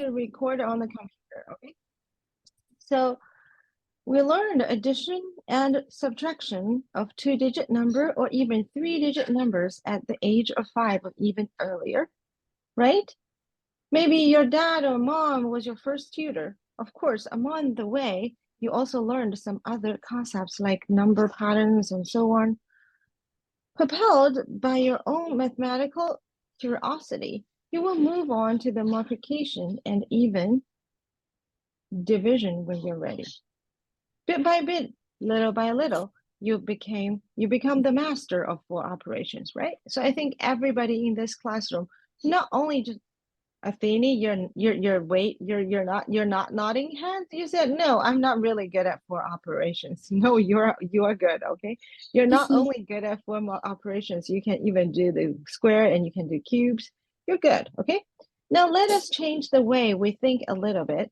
to record on the computer, okay? So we learned addition and subtraction of two-digit number or even three-digit numbers at the age of 5 or even earlier, right? Maybe your dad or mom was your first tutor. Of course, along the way, you also learned some other concepts like number patterns and so on. Propelled by your own mathematical curiosity, you will move on to the multiplication and even division when you're ready. Bit by bit, little by little, you become the master of 4 operations, right? So I think everybody in this classroom, not only just Athene, you're not nodding heads. You said no, I'm not really good at 4 operations. No, you are good, okay? You're not only good at 4 operations, you can even do the square and you can do cubes. You're good, okay? Now let us change the way we think a little bit.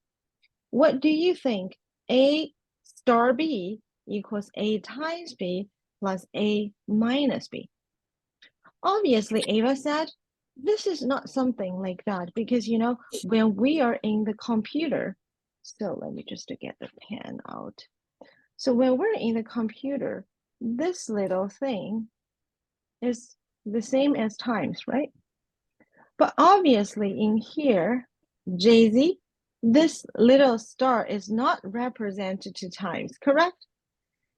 What do you think A star B equals A times B plus A minus B? Obviously, Ava said, this is not something like that because, you know, when we are in the computer, so let me just get the pen out. So when we're in the computer, this little thing is the same as times, right? But obviously in here, Jay-Z, this little star is not represented to times, correct?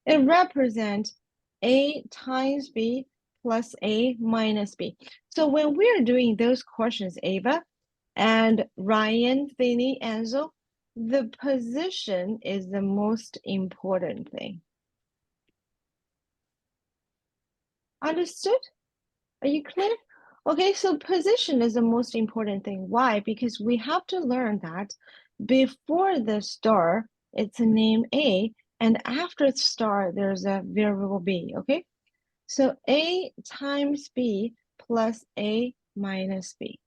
It represents A times B plus A minus B. So when we're doing those questions, Ava and Ryan, Finney, Enzo, the position is the most important thing. Understood? Are you clear? Okay, so position is the most important thing. Why? Because we have to learn that before the star, it's a name A, and after the star, there's a variable B, okay? So A times B plus A minus B.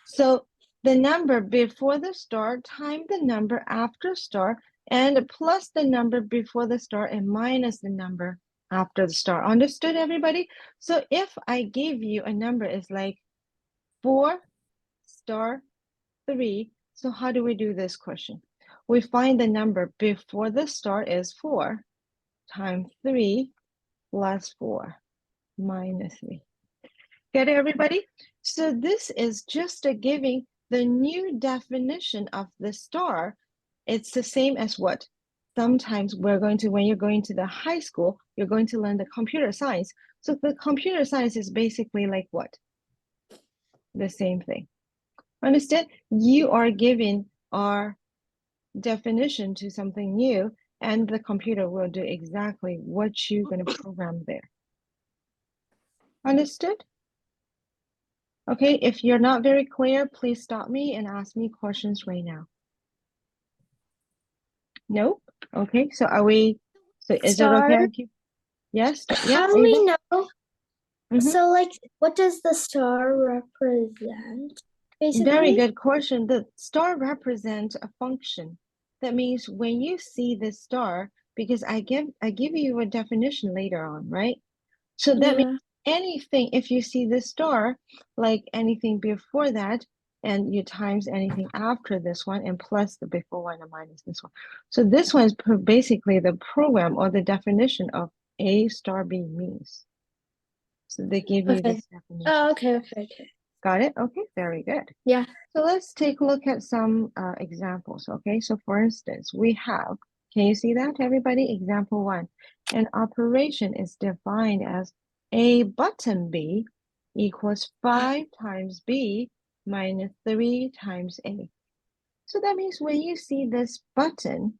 So the number before the star times the number after star and plus the number before the star and minus the number after the star. Understood, everybody? So if I give you a number is like 4 star 3, so how do we do this question? We find the number before the star is 4 times 3 plus 4 minus 3. Get it, everybody? So this is just giving the new definition of the star. It's the same as what? Sometimes we're going to, when you're going to the high school, you're going to learn the computer science. So the computer science is basically like what? The same thing. Understand? You are giving our definition to something new, and the computer will do exactly what you're going to program there. Understood? Okay, if you're not very clear, please stop me and ask me questions right now. Nope. Okay, so are we, so is it okay? Yes, How do we know? So like, what does the star represent? Basically? Very good question. The star represents a function. That means when you see the star, because I give you a definition later on, right? So that means anything, if you see the star, like anything before that, and you times anything after this one, and plus the before one and minus this one. So this one is basically the program or the definition of A star B means. So they give you this definition. Oh, okay. Got it? Okay, very good. Yeah. So let's take a look at some examples, okay? So for instance, we have, can you see that, everybody? Example 1, an operation is defined as A button B equals 5 times B minus 3 times A. So that means when you see this button,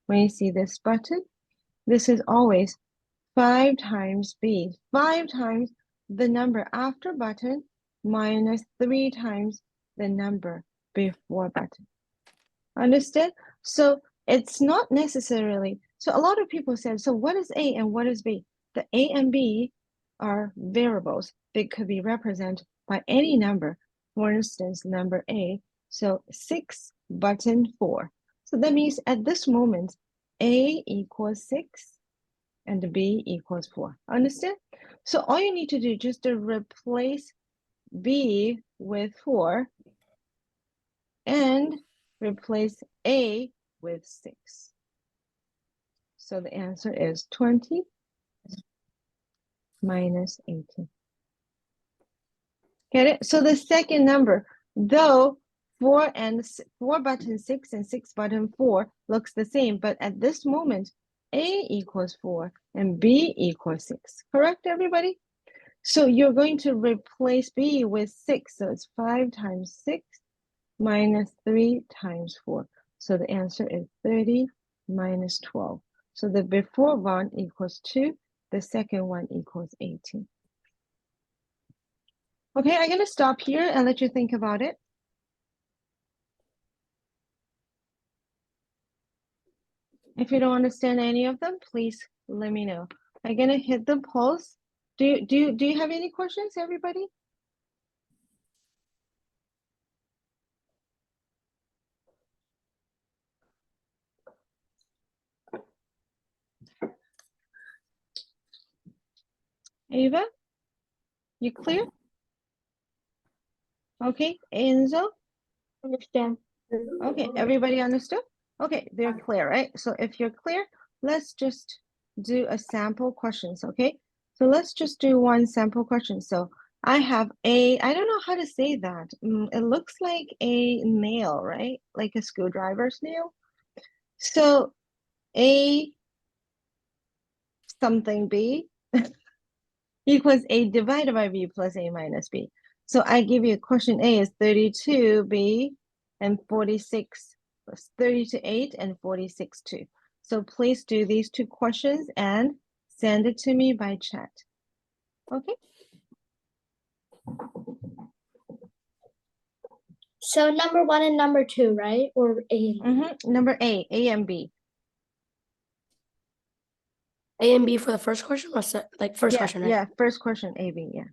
this is always 5 times B, 5 times the number after button minus 3 times the number before button. Understood? So it's not necessarily, so a lot of people said, so what is A and what is B? The A and B are variables. They could be represented by any number. For instance, number A, so 6 button 4. So that means at this moment, A equals 6 and B equals 4. Understand? So all you need to do is just to replace B with 4 and replace A with 6. So the answer is 20 minus 18. Get it? So the second number, though 4 button 6 and 6 button 4 looks the same, but at this moment, A equals 4 and B equals 6. Correct, everybody? So you're going to replace B with 6. So it's 5 times 6 minus 3 times 4. So the answer is 30 minus 12. So the before one equals 2. The second one equals 18. Okay, I'm going to stop here and let you think about it. If you don't understand any of them, please let me know. I'm going to hit the pause. Do you have any questions, everybody? Ava, you clear? Okay, Enzo? Understand. Okay, everybody understood? Okay, they're clear, right? So if you're clear, let's just do a sample questions, okay? So let's just do one sample question. So I have I don't know how to say that. It looks like a nail, right? Like a screwdriver's nail. So A something B equals A divided by B plus A minus B. So I give you question A is 32B and 46, 32(8) and 46(2). So please do these two questions and send it to me by chat. Okay? So number 1 and number 2, right? Or A and B? Number A and B. A and B for the first question, or like first question, right? Yeah, first question, A, B, yeah.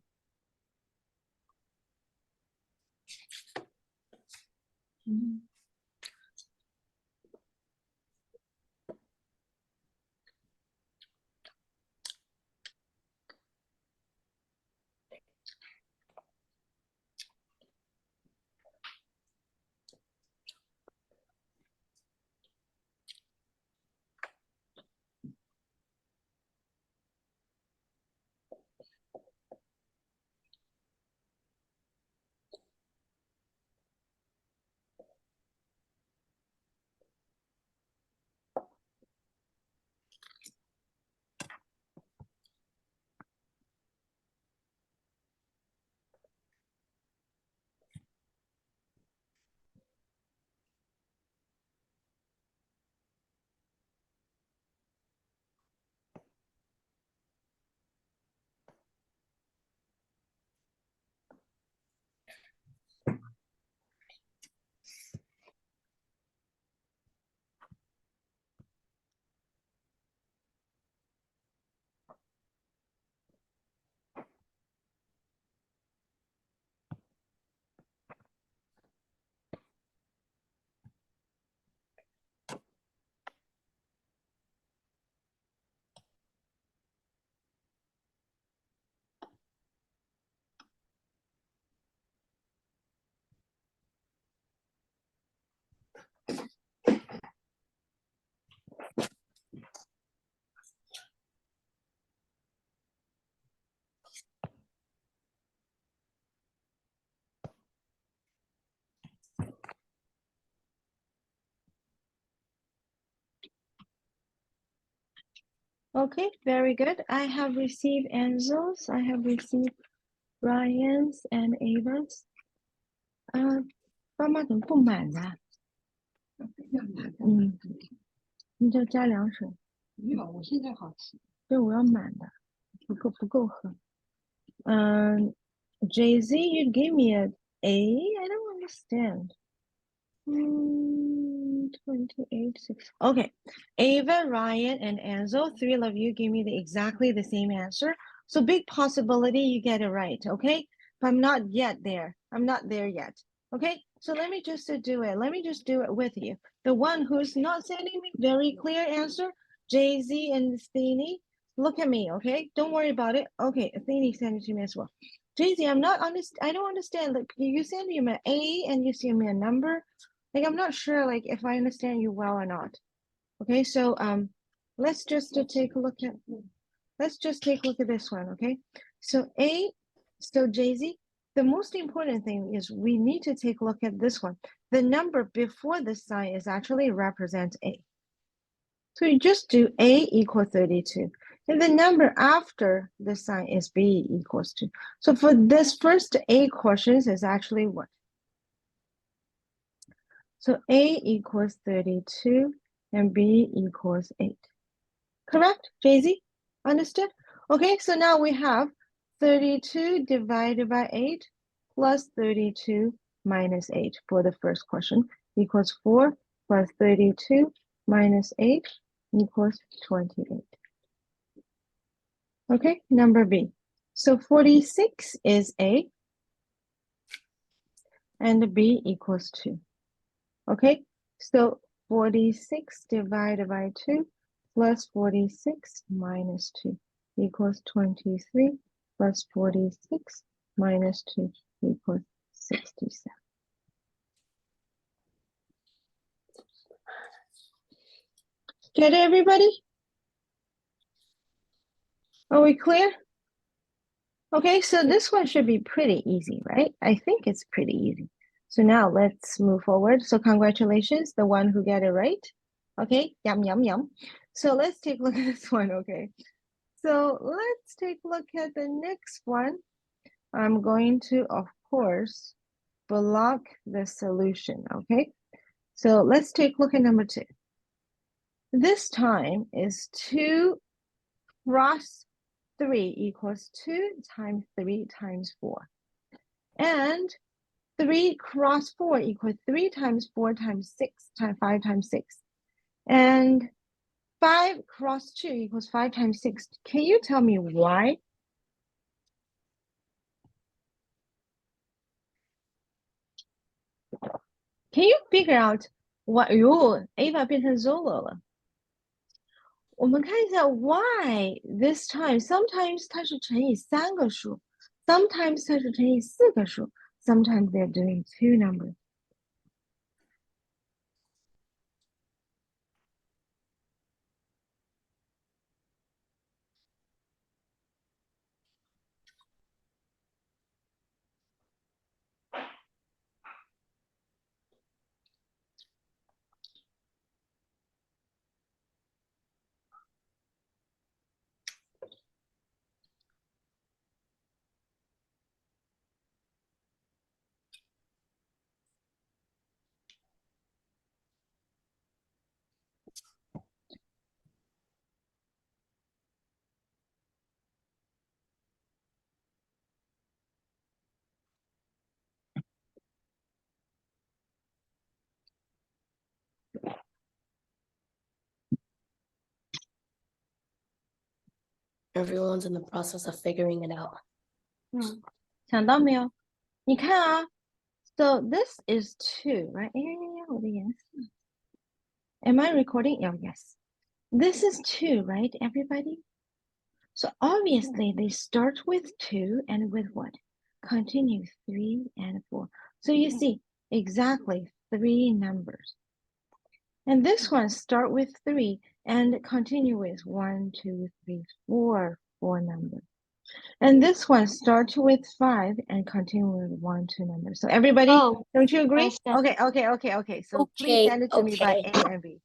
Okay, very good. I have received Enzo's, I have received Ryan's and Ava's. 爸妈怎么不满呢？你就加凉水。没有，我现在好吃。对，我要满的，不够喝。Jay-Z, you gave me a A? I don't understand. 28, 6. Okay, Ava, Ryan, and Enzo, 3 of you gave me exactly the same answer. So big possibility you get it right, okay? But I'm not yet there. I'm not there yet. Okay, so let me just do it. Let me just do it with you. The one who's not sending me very clear answer, Jay-Z and Athene, look at me, okay? Don't worry about it. Okay, Athene sent it to me as well. Daisy, I don't understand. Like you send me an A and you send me a number. Like I'm not sure like if I understand you well or not. Okay, so let's just take a look at this one, okay? So Daisy, the most important thing is we need to take a look at this one. The number before the sign is actually represent A. So you just do A equal 32. And the number after the sign is B equals 2. So for this first A questions is actually what? So A equals 32 and B equals 8. Correct, Daisy? Understood? Okay, so now we have 32 divided by 8 plus 32 minus 8 for the first question equals 4 plus 32 minus 8 equals 28. Okay, number B. So 46 is A and B equals 2. Okay, so 46 divided by 2 plus 46 minus 2 equals 23 plus 46 minus 2 equals 67. Get it, everybody? Are we clear? Okay, so this one should be pretty easy, right? I think it's pretty easy. So now let's move forward. So congratulations, the one who got it right. Okay, yum, yum, yum. So let's take a look at this one, okay? So let's take a look at the next one. I'm going to, of course, block the solution, okay? So let's take a look at number 2. This time is 2 cross 3 equals 2 times 3 times 4. And 3 cross 4 equals 3 times 4 times 6 times 5 times 6. And 5 cross 2 equals 5 times 6. Can you tell me why? Can you figure out what?哟 Ava 变成 Zolo 了。我们看一下 why this time. Sometimes 它是乘以3个数 sometimes 它是乘以4个数 sometimes they're doing 2 numbers. Everyone's in the process of figuring it out. 想到没有？你看啊 so this is 2, right? 哎呀呀呀，我的颜色。Am I recording? Oh, yes. This is 2, right, everybody? So obviously they start with 2 and with what? Continue 3 and 4. So you see exactly 3 numbers. And this one start with 3 and continue with 1, 2, 3, 4 numbers. And this one start with 5 and continue with 1, 2 numbers. So everybody, Oh, don't you agree? I see. Okay. So please send it to me by A and B.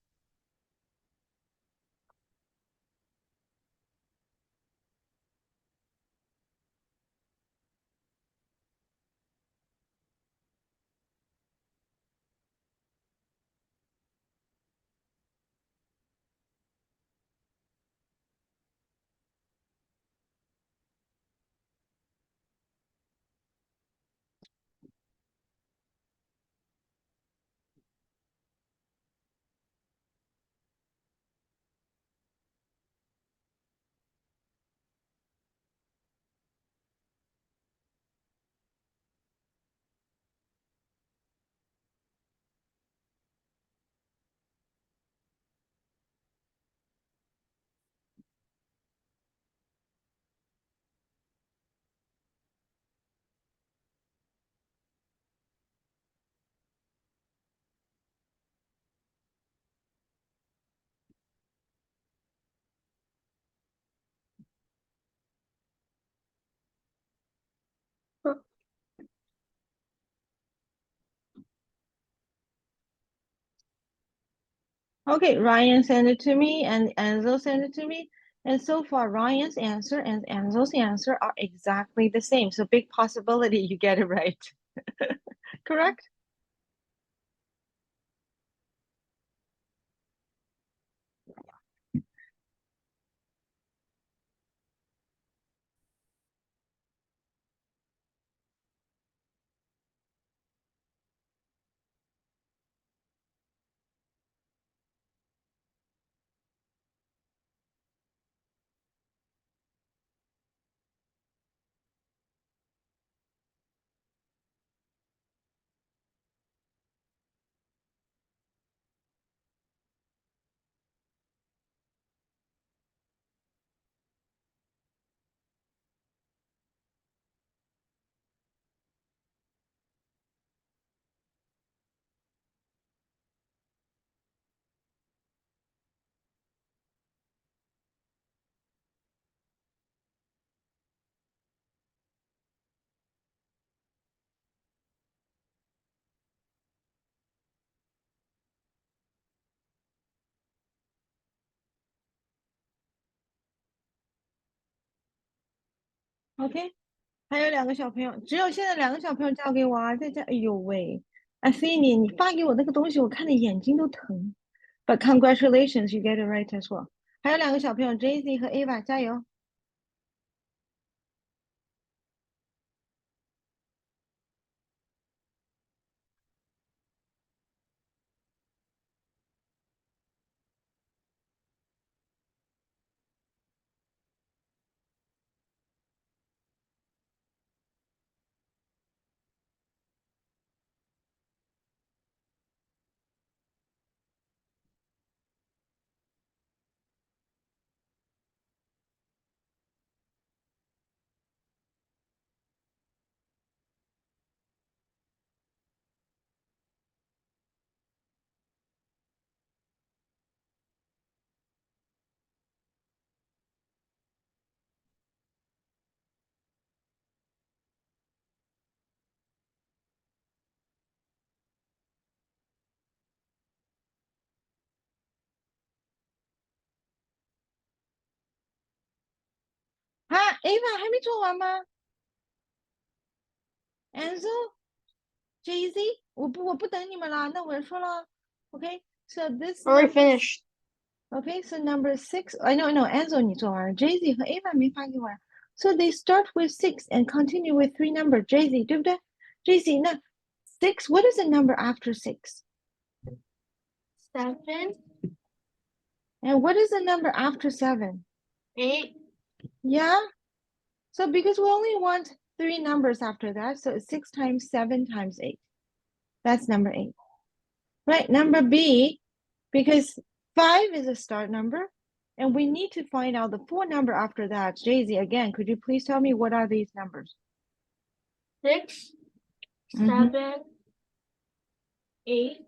Okay, Ryan sent it to me and Enzo sent it to me. And so far, Ryan's answer and Enzo's answer are exactly the same. So big possibility you get it right. Correct? OK，还有2个小朋友，只有现在2个小朋友交给我啊，在这，哎呦喂，I see你发给我那个东西，我看的眼睛都疼。But congratulations, you get it right as well。还有2个小朋友，Jay-Z 和 Ava，加油！啊，Ava 还没做完吗？Enzo、Jay-Z，我不等你们了，那我说了。OK, so this Already number finished. Okay, so number 6, I know, no, Enzo 你做完了，Jay-Z 和 Ava 没发给我呀。So they start with 6 and continue with 3 number. Jay-Z 对不对？Jay-Z 那 6, what is the number after 6? 7, And what is the number after 7? 8, Yeah. So because we only want 3 numbers after that, so it's 6 times 7 times 8. That's number 8. Right, number B, because 5 is a start number, and we need to find out the 4 number after that. Jay-Z, again, could you please tell me what are these numbers? 6, Mhm. 7, 8,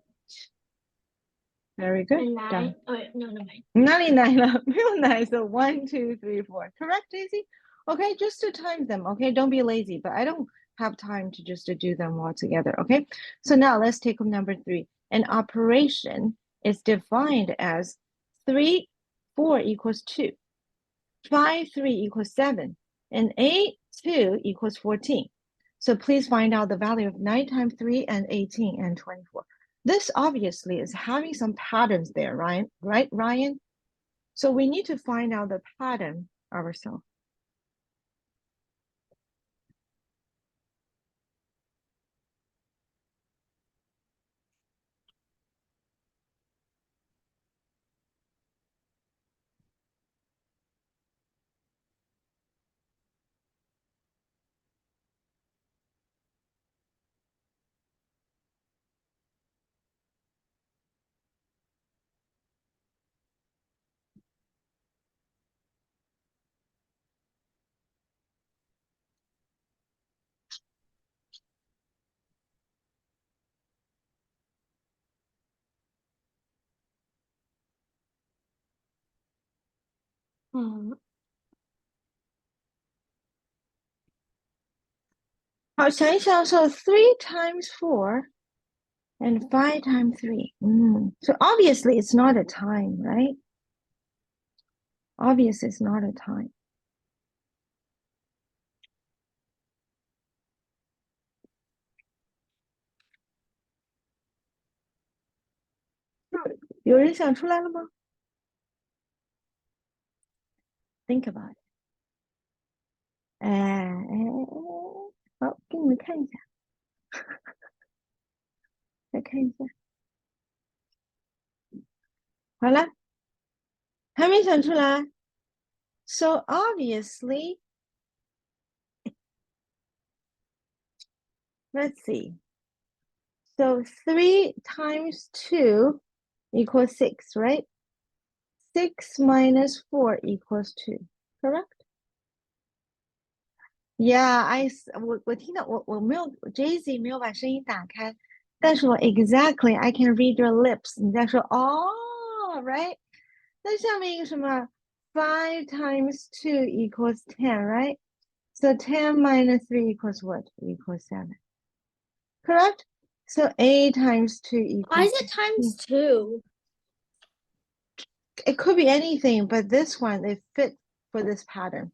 Very good. and Done. 9. Oh, wait, no, 9. 99 了，没有 9, so 1, 2, 3, 4. Correct, Daisy? Okay, just to time them, okay? Don't be lazy, but I don't have time to just to do them all together, okay? So now let's take up number 3. An operation is defined as 3, 4 equals 2, 5, 3 equals 7, and 8, 2 equals 14. So please find out the value of 9 times 3 and 18 and 24. This obviously is having some patterns there, Ryan, right, Ryan? So we need to find out the pattern ourselves. Hmm. 好，想一想，so 3 times 4 And 5 times 3. So obviously it's not a time, right? Obviously it's not a time.有人想出来了吗？ Think about it. 好，给你们看一下，再看一下。好了，还没想出来。So obviously, let's see. So 3 times 2 equals 6, right? 6 minus 4 equals 2, correct? Yeah, 我听到我没有 Jay-Z 没有把声音打开，但是我 exactly I can read your lips。你在说哦 right？那下面一个什么？5 times 2 equals 10, right? So 10 minus 3 equals what? Equals 7. Correct? So 8 times 2 Why is equals. it times 2? It could be anything, but this one they fit for this pattern.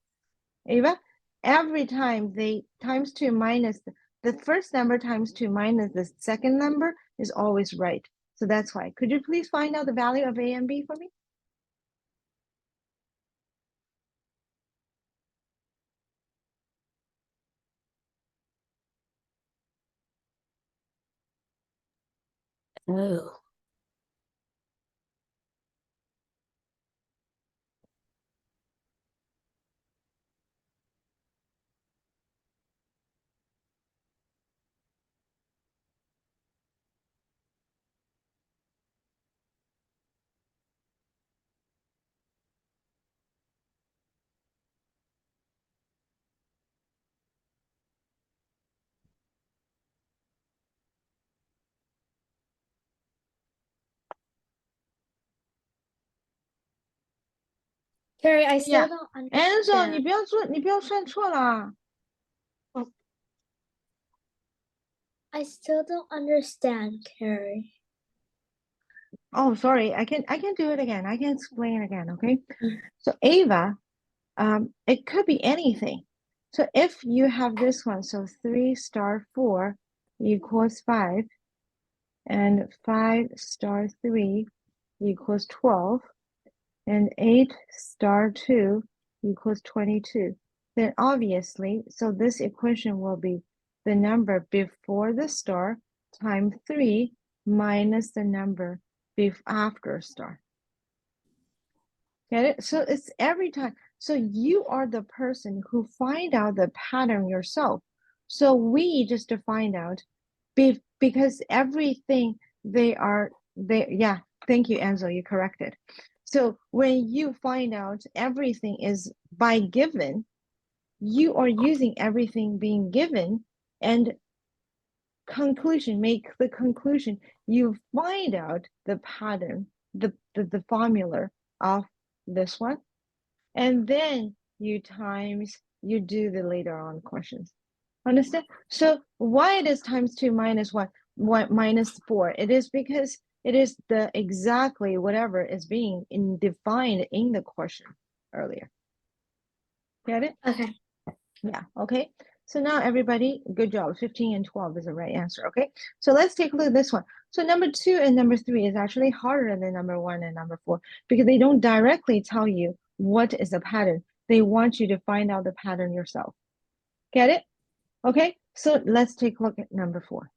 Ava, every time they times 2 minus the first number times 2 minus the second number is always right. So that's why. Could you please find out the value of A and B for me? Oh. Carrie, I still Yeah. don't Enzo, understand. 你不要算错了。I still don't understand, Carrie. Oh, sorry. I can do it again. I can explain again, okay? So Ava, it could be anything. So if you have this one, so 3 star 4 equals 5, and 5 star 3 equals 12, and 8 star 2 equals 22. Then obviously, so this equation will be the number before the star times 3 minus the number after star. Get it? So it's every time. So you are the person who find out the pattern yourself. So we just to find out because everything yeah, thank you, Enzo, you corrected. So when you find out everything is by given, you are using everything being given and make the conclusion, you find out the pattern, the formula of this one, and then you do the later on questions. Understand? So why it is times 2 minus 1 minus 4? It is because it is the exactly whatever is being defined in the question earlier. Get it? Okay. Yeah, okay. So now everybody, good job. 15 and 12 is the right answer, okay? So let's take a look at this one. So number 2 and number 3 is actually harder than number 1 and number 4 because they don't directly tell you what is the pattern. They want you to find out the pattern yourself. Get it? Okay, so let's take a look at number 4.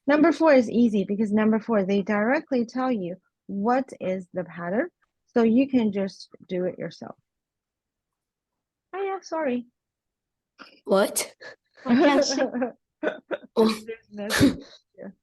Number 4 is easy because number 4, they directly tell you what is the pattern. So you can just do it yourself. Oh yeah, sorry. What? I can't see. Oh. There's nothing here.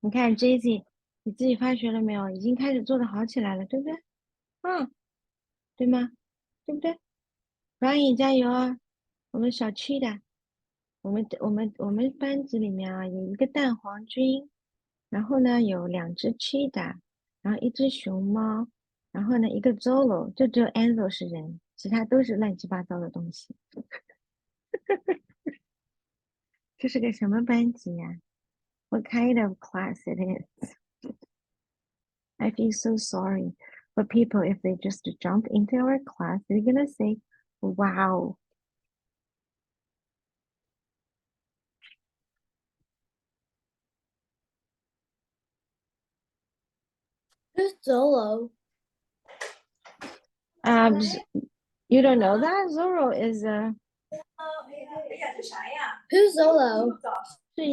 你看 Jaycee，你自己发觉了没有？已经开始做的好起来了，对不对？嗯，对吗？对不对？Ryan 加油啊！我们小区的，我们班级里面啊有一个蛋黄君，然后呢有2只 cheetah，然后一只熊猫，然后呢一个 Zolo，就只有 Enzo 是人，其他都是乱七八糟的东西。这是个什么班级呀？What kind of class it is? I feel so sorry for people if they just jump into our class. They're gonna say, "Wow." Who's Zolo? Z- you don't know that Zorro is Who's Zolo? 是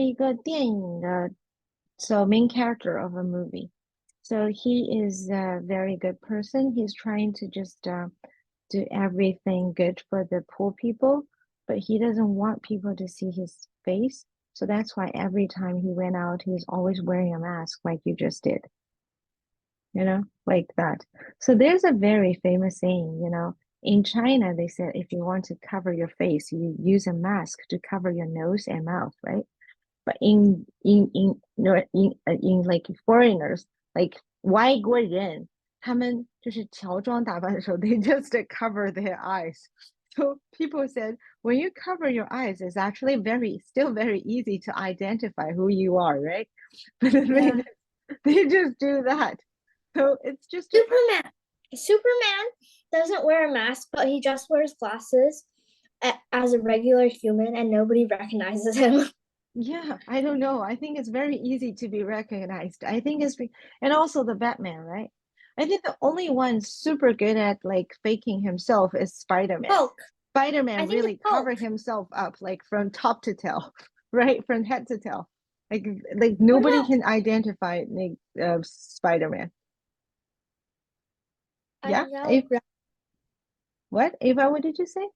一个电影的 so main character of a movie. So he is a very good person. He's trying to just do everything good for the poor people, but he doesn't want people to see his face. So that's why every time he went out, he's always wearing a mask, like you just did, like that. So there's a very famous saying, in China, they said if you want to cover your face, you use a mask to cover your nose and mouth, right? But in like foreigners, like 外国人，他们就是乔装打扮的时候，they just cover their eyes. So people said when you cover your eyes, it's actually still very easy to identify who you are, right? But Yeah. they just do that. So it's just Superman. Superman doesn't wear a mask, but he just wears glasses as a regular human, and nobody recognizes him. Yeah, I don't know. I think it's very easy to be recognized. I think and also the Batman, right? I think the only one super good at like faking himself is Spider-Man. Hulk. I Spider-Man think really it's Hulk. covered himself up like from top to tail, right? From head to tail. Like nobody can identify Spider-Man. Yeah. What? Ava, what did you say?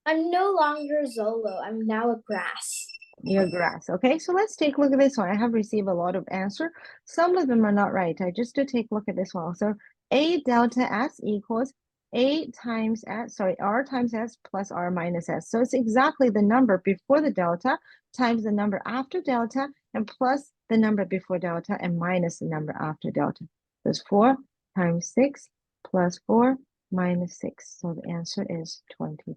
I'm no longer Zolo. I'm now a grass. Your grass. Okay, so let's take a look at this one. I have received a lot of answer. Some of them are not right. I just to take a look at this one. So A delta S equals A times S, sorry, R times S plus R minus S. So it's exactly the number before the delta times the number after delta and plus the number before delta and minus the number after delta. That's 4 times 6 plus 4 minus 6. So the answer is 22.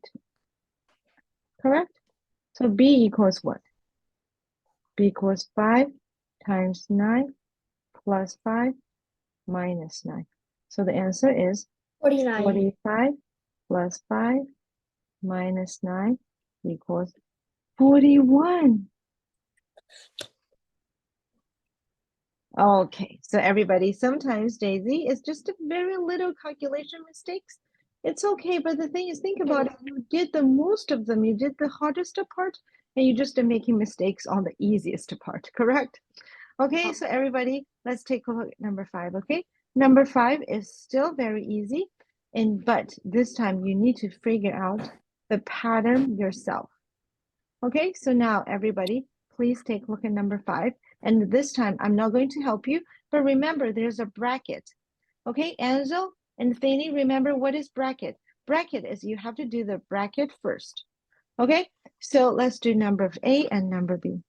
Correct? So B equals what? B equals 5 times 9 plus 5 minus 9. So the answer is 49. 45 plus 5 minus 9 equals 41. Okay, so everybody, sometimes Daisy is just a very little calculation mistakes. It's okay, but the thing is, think about it. You did the most of them. You did the hardest part, and you just are making mistakes on the easiest part, correct? Okay, so everybody, let's take a look at number 5, okay? Number 5 is still very easy, but this time you need to figure out the pattern yourself. Okay, so now everybody, please take a look at number 5. And this time I'm not going to help you, but remember there's a bracket. Okay, Enzo and Fanny, remember what is bracket? Bracket is you have to do the bracket first. Okay, so let's do number A and number B.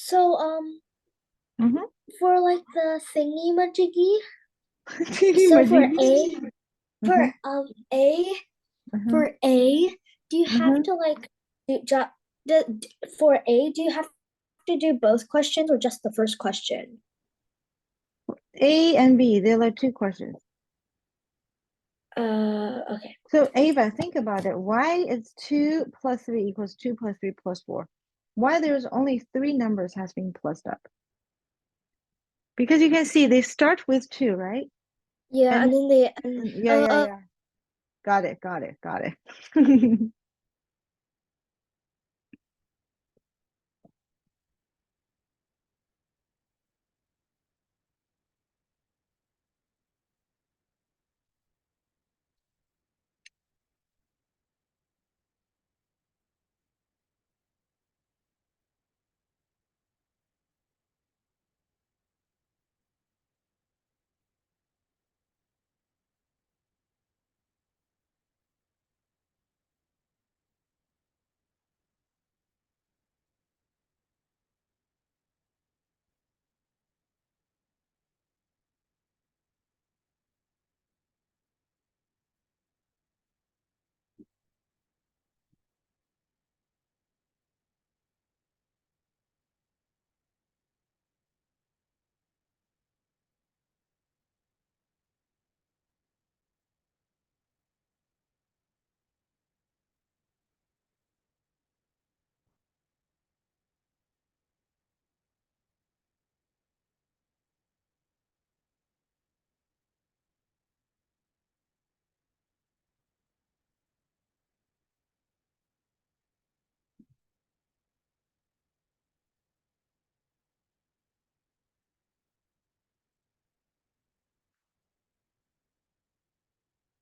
So Mhm. for like the thingy majiggy, Teeny so for majiggy. A, for Mhm, A, mhm, for A, do you have mhm. to like for A, do you have to do both questions or just the first question? A and B, there are two questions. Okay. So Ava, think about it. Why is 2 plus 3 equals 2 plus 3 plus 4? Why there's only 3 numbers has been plussed up? Because you can see they start with 2, right? Yeah, And and then they yeah. Got it.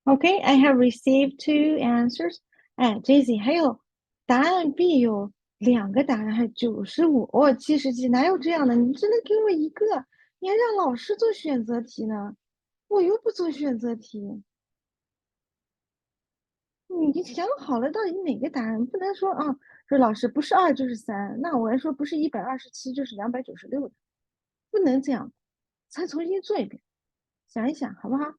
Okay, I have received 2 answers. 哎，Jesse，还有答案 B 有2个答案，还95哦，70几，哪有这样的？你只能给我一个，你还让老师做选择题呢，我又不做选择题。你想好了到底哪个答案？不能说啊，说老师不是2就是3，那我还说不是127就是296的，不能这样，再重新做一遍，想一想好不好？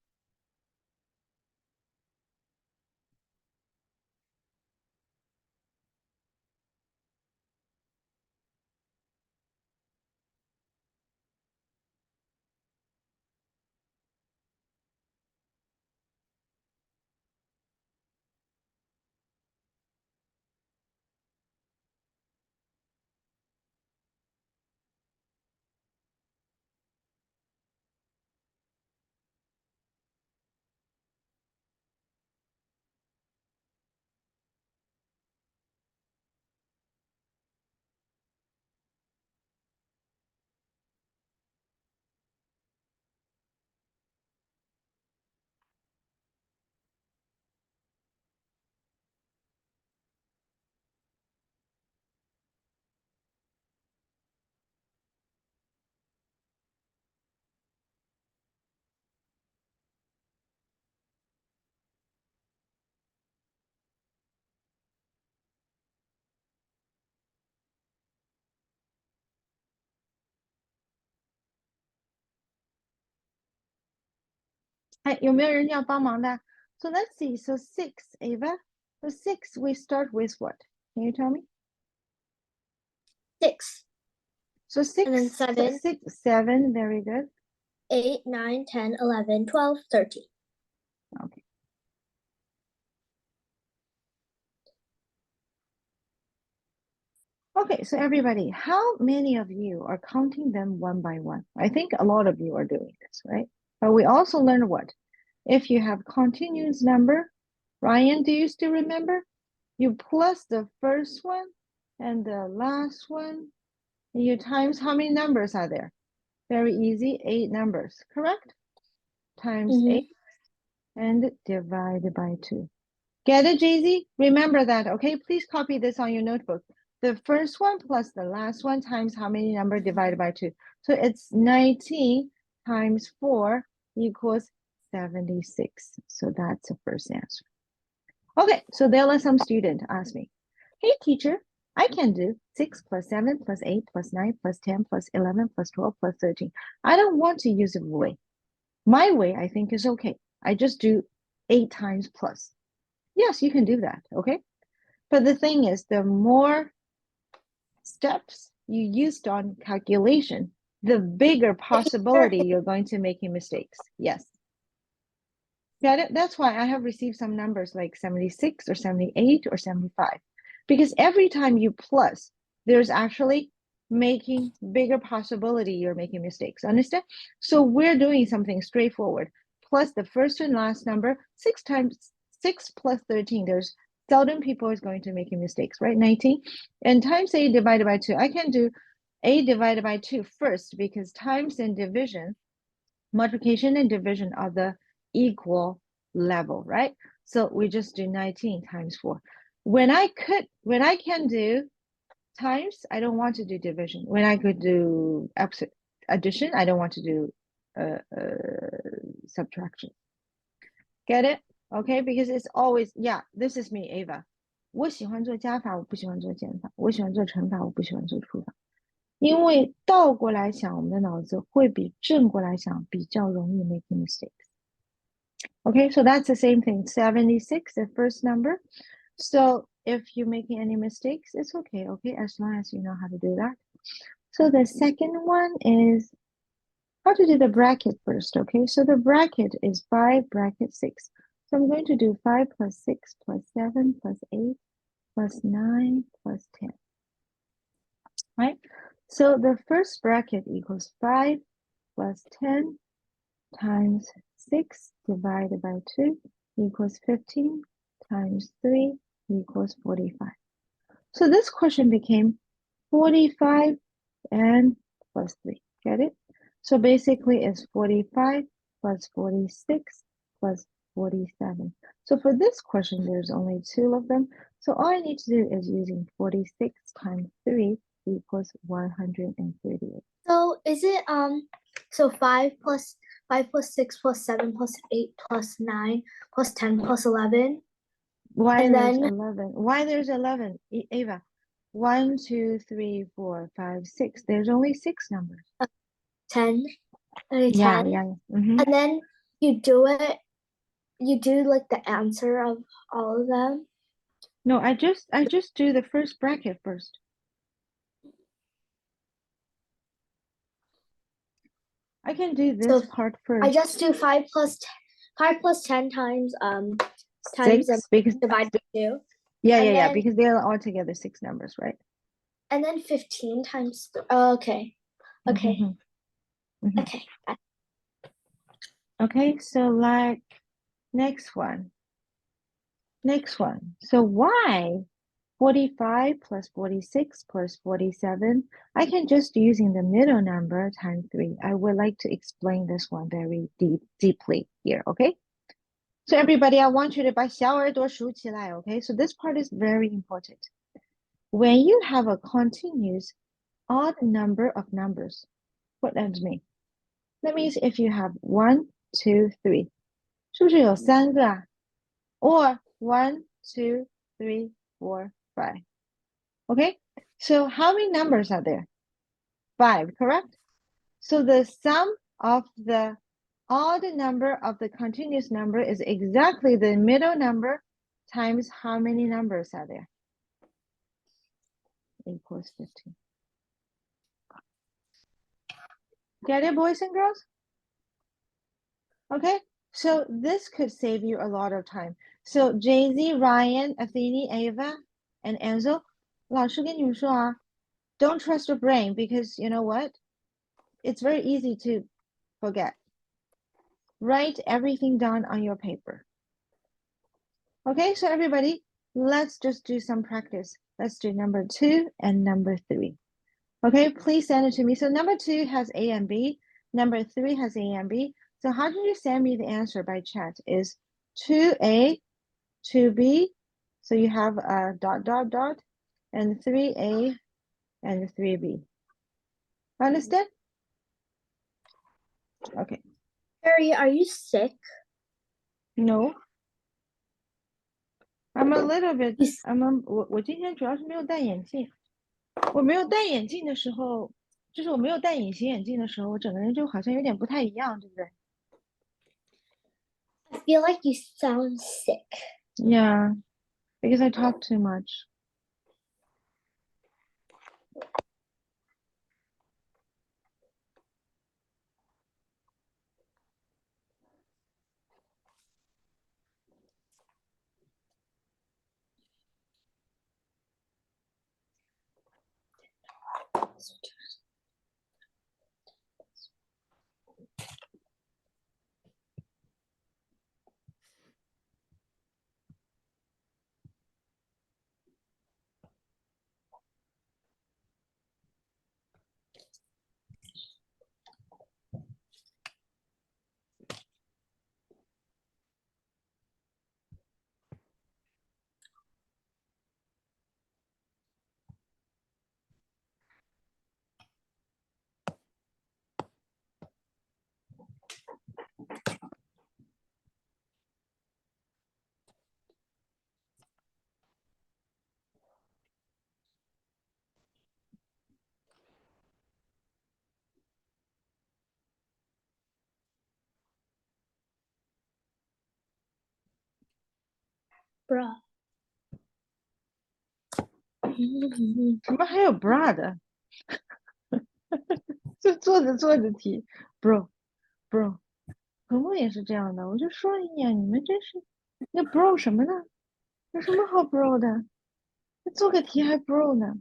哎，有没有人要帮忙的？So let's see. So 6, Ava. So 6, we start with what? Can you tell me? 6, So 6, and then 7, 6, 7. Very good. 8, 9, 10, 11, 12, 13. Okay. Okay, so everybody, how many of you are counting them one by one? I think a lot of you are doing this, right? But we also learned what? If you have continuous number, Ryan, do you still remember? You plus the first one and the last one, and you times how many numbers are there? Very easy, 8 numbers, correct? Times Mhm. 8 and divided by 2. Get it, Jay-Z? Remember that, okay? Please copy this on your notebook. The first one plus the last one times how many number divided by 2. So it's 19 times 4 equals 76. So that's the first answer. Okay, so there was some student asked me, hey teacher, I can do 6 plus 7 plus 8 plus 9 plus 10 plus 11 plus 12 plus 13. I don't want to use a way. My way, I think, is okay. I just do 8 times plus. Yes, you can do that, okay? But the thing is, the more steps you used on calculation, the bigger possibility you're going to making mistakes. Yes. Got it? That's why I have received some numbers like 76 or 78 or 75. Because every time you plus, there's actually making bigger possibility you're making mistakes. Understand? So we're doing something straightforward. Plus the first and last number, 6 times 6 plus 13. There's seldom people is going to making mistakes, right? 19. And times 8 divided by 2. I can do 8 divided by 2 first because times and division, multiplication and division are the equal level, right? So we just do 19 times 4. When I can do times, I don't want to do division. When I could do addition, I don't want to do subtraction. Get it? Okay, because it's always, yeah, this is me, Ava. 我喜欢做加法，我不喜欢做减法。我喜欢做乘法，我不喜欢做除法。因为倒过来想，我们的脑子会比正过来想比较容易 making mistakes. Okay, so that's the same thing. 76, the first number. So if you're making any mistakes, it's okay, okay, as long as you know how to do that. So the second one is how to do the bracket first, okay? So the bracket is 5 bracket 6. So I'm going to do 5 plus 6 plus 7 plus 8 plus 9 plus 10, right? So the first bracket equals 5 plus 10 times 6 divided by 2 equals 15 times 3 equals 45. So this question became 45 and plus 3. Get it? So basically it's 45 plus 46 plus 47. So for this question, there's only 2 of them. So all I need to do is using 46 times 3 equals 138. So is it so 5 plus 6 plus 7 plus 8 plus 9 plus 10 plus 11? Why And there's then 11? Why there's 11? Ava, 1, 2, 3, 4, 5, 6. There's only 6 numbers. 10. Okay, 10. Yeah. Mhm. And then you do like the answer of all of them. No, I just do the first bracket first. I can do this So part first. I just do 5 plus 10 times 6 because divided by 2. yeah, and then- because they're all together 6 numbers, right? And then 15 times okay. Mhm. Okay. Okay, so like next one. So why 45 plus 46 plus 47? I can just using the middle number times 3. I would like to explain this one very deeply here, okay? So everybody, I want you to 把小耳朵竖起来, okay? So this part is very important. When you have a continuous odd number of numbers, what does that mean? That means if you have 1, 2, 3, 是不是有3个啊? Or 1, 2, 3, 4, 5. Okay, so how many numbers are there? 5, correct? So the sum of the odd number of the continuous number is exactly the middle number times how many numbers are there? Equals 15. Get it, boys and girls? Okay, so this could save you a lot of time. So Jay-Z, Ryan, Athene, Ava, and Enzo, 老师跟你们说啊, don't trust your brain because you know what? It's very easy to forget. Write everything down on your paper. Okay, so everybody, let's just do some practice. Let's do number 2 and number 3. Okay, please send it to me. So number 2 has A and B. Number 3 has A and B. So how did you send me the answer by chat? Is 2A, 2B. So you have a ... and 3A and 3B. Understand? Okay. Harry, are you sick? No. I'm a little bit. You s-我今天主要是没有戴眼镜。我没有戴眼镜的时候，就是我没有戴隐形眼镜的时候，我整个人就好像有点不太一样，对不对 I feel like you sound sick. ？Yeah, because I talk too much. Bruh. 怎么还有 bra 的？就做着题，bro，鹏鹏也是这样的。我就说，哎呀，你们真是，那 bro 什么呢？有什么好 bro 的？做个题还 bro 呢？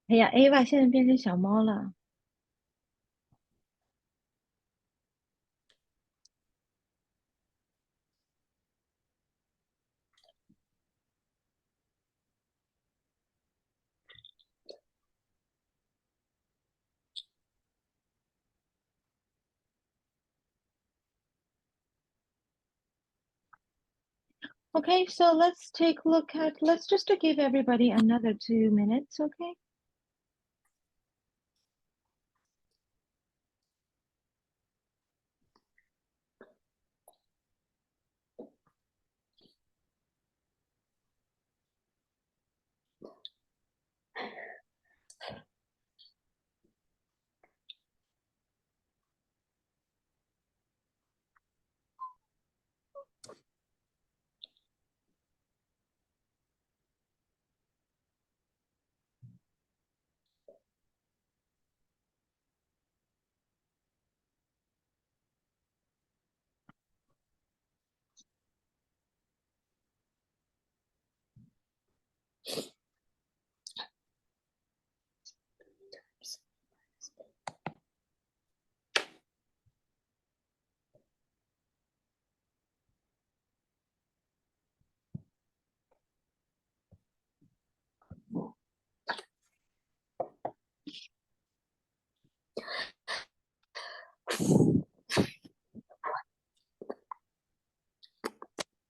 哎呀，Ava 现在变成小猫了。Okay, so let's take a look at, let's just to give everybody another 2 minutes, okay?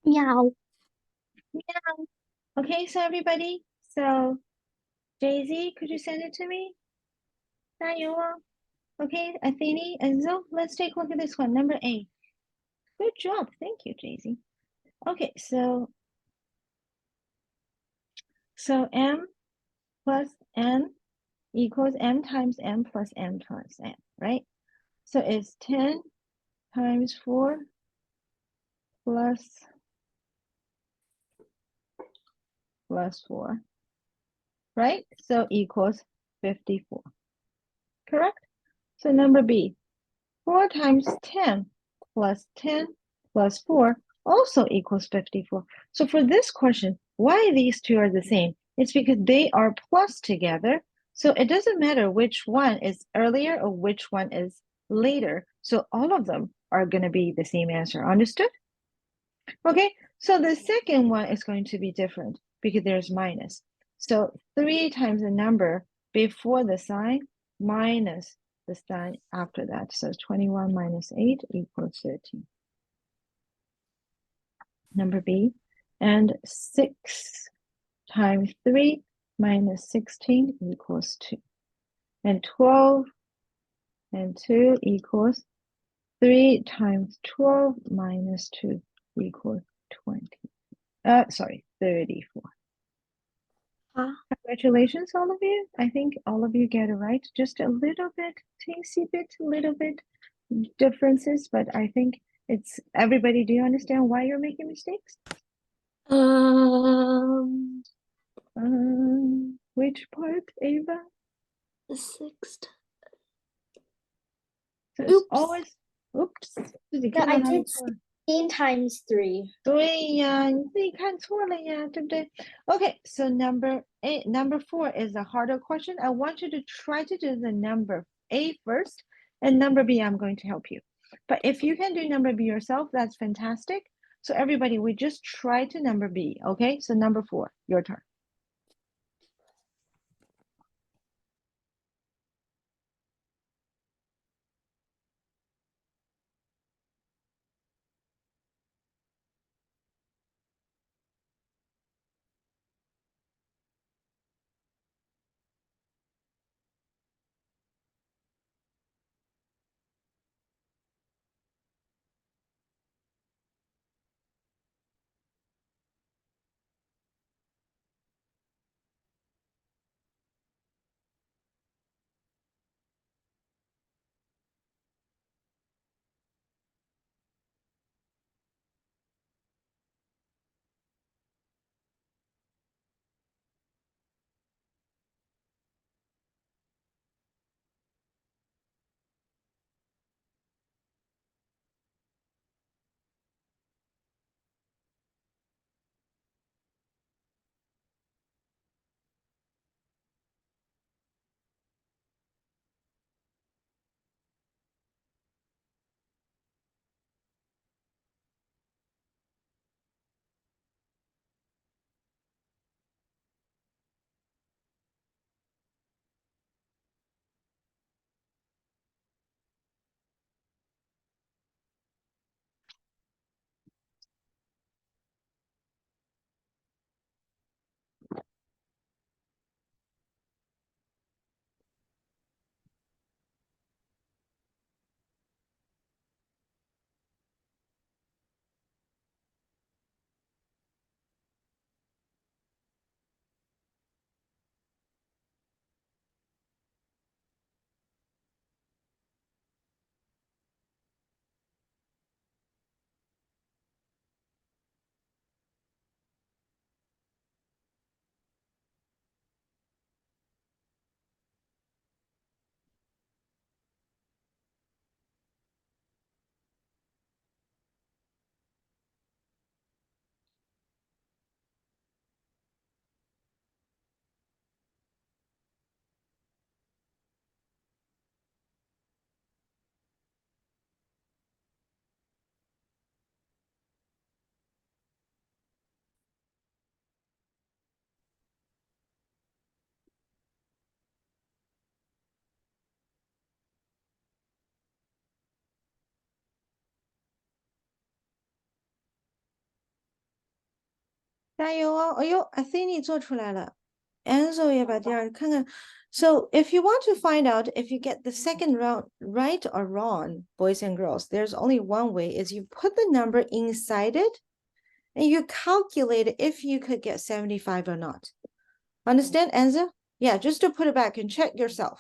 Meow. Okay, so everybody, so Daisy, could you send it to me? 加油哦. Okay, Athene and Zo, let's take a look at this one. Number 8. Good job. Thank you, Jaycee. Okay, so m plus n equals m times m plus m times n, right? So it's 10 times 4 plus 4, right? So equals 54, correct? So number B, 4 times 10 plus 10 plus 4 also equals 54. So for this question, why these two are the same? It's because they are plus together. So it doesn't matter which one is earlier or which one is later. So all of them are going to be the same answer. Understood? Okay, so the second one is going to be different because there's minus. So 3 times the number before the sign minus the sign after that. So 21 minus 8 equals 13. Number B. And 6 times 3 minus 16 equals 2. And 12 and 2 equals 3 times 12 minus 2 equals 20. Sorry, 34. Congratulations, all of you. I think all of you get it right. Just a little bit, teensy bit, little bit differences, but I think it's everybody. Do you understand why you're making mistakes? Which part, Ava? The sixth. So it's Oops. always, oops. 自己 No, 看到 I 哪里 did 错了？ 16 times 3. 对呀，你自己看错了呀，对不对？ Okay, so number 4 is a harder question. I want you to try to do the number A first, and number B, I'm going to help you. But if you can do number B yourself, that's fantastic. So everybody, we just try to number B, okay? So number 4, your turn.加油哦！哎呦，I see 你做出来了。Enzo 也把第二看看。So if you want to find out if you get the second round right or wrong, boys and girls, there's only one way is you put the number inside it and you calculate if you could get 75 or not. Understand, Enzo? Yeah, just to put it back and check yourself.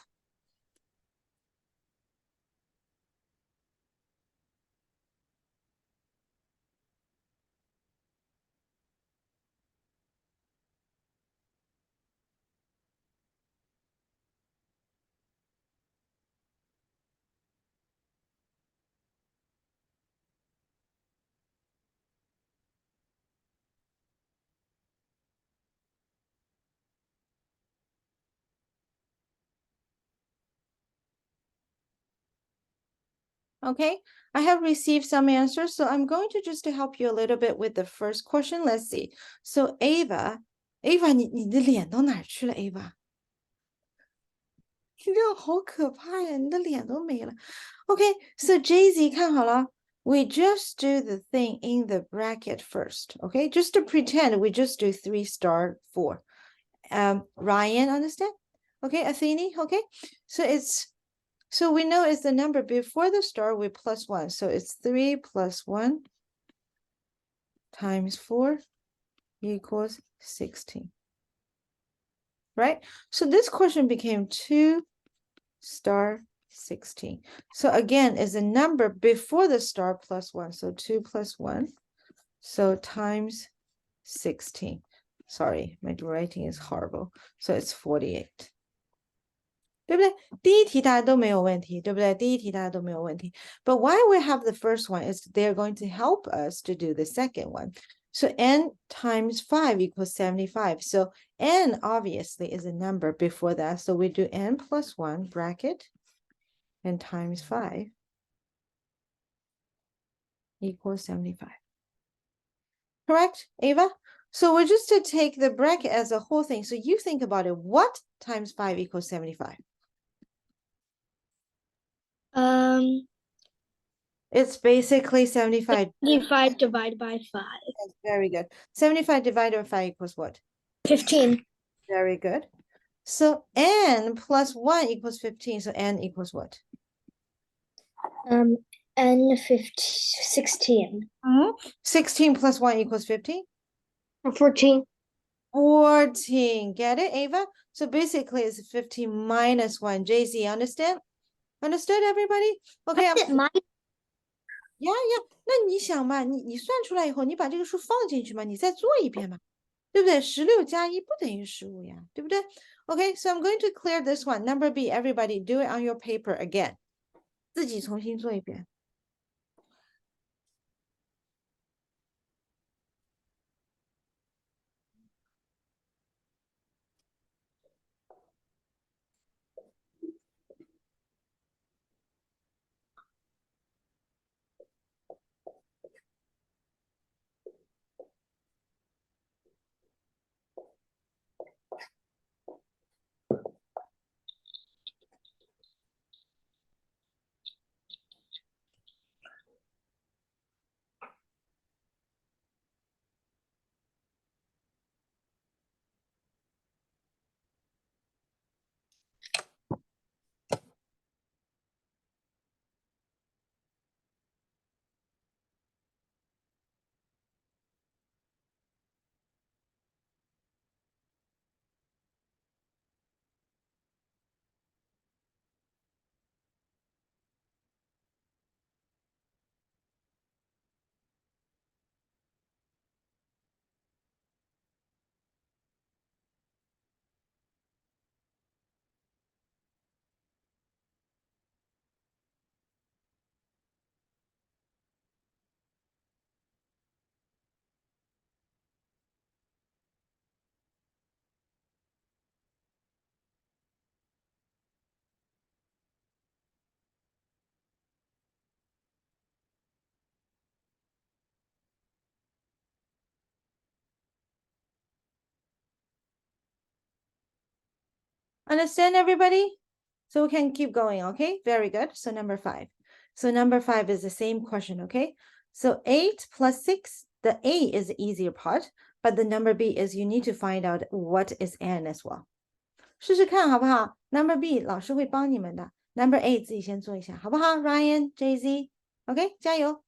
Okay, I have received some answers, so I'm going to just to help you a little bit with the first question. Let's see. So Ava, 你的脸到哪儿去了 Ava？ 你这样好可怕呀，你的脸都没了。Okay, so Jay-Z 看好了。We just do the thing in the bracket first, okay? Just to pretend we just do 3 star 4. Ryan, understand? Okay, Athene, okay? So we know it's the number before the star with plus 1. So it's 3 plus 1 times 4 equals 16. Right? So this question became 2 star 16. So again, is a number before the star plus 1. So 2 plus 1. So times 16. Sorry, my writing is horrible. So it's 48. 对不对？第一题大家都没有问题，对不对？第一题大家都没有问题。But why we have the first one is they're going to help us to do the second one. So n times 5 equals 75. So n obviously is a number before that. So we do n plus 1 bracket and times 5 equals 75. Correct, Ava? So we're just to take the bracket as a whole thing. So you think about it. What times 5 equals 75? It's basically 75. 75 divided by 5. That's very good. 75 divided by 5 equals what? 15. Very good. So n plus 1 equals 15. So n equals what? N 16. 16 plus 1 equals 15? 14. 14. Get it, Ava? So basically it's 15 minus 1. JZ, understand? Understood, everybody? Okay. Yeah. 那你想嘛，你算出来以后，你把这个数放进去嘛，你再做一遍嘛，对不对？16加1不等于15呀，对不对？ Okay, so I'm going to clear this one. Number B, everybody do it on your paper again. 自己重新做一遍。Understand, everybody? So we can keep going, okay? Very good. So number 5. So number 5 is the same question, okay? So 8 plus 6, the A is the easier part, But the number B is you need to find out what is N as well. 试试看好不好 ？Number B 老师会帮你们的。Number A 自己先做一下，好不好？Ryan、JZ，OK，、加油！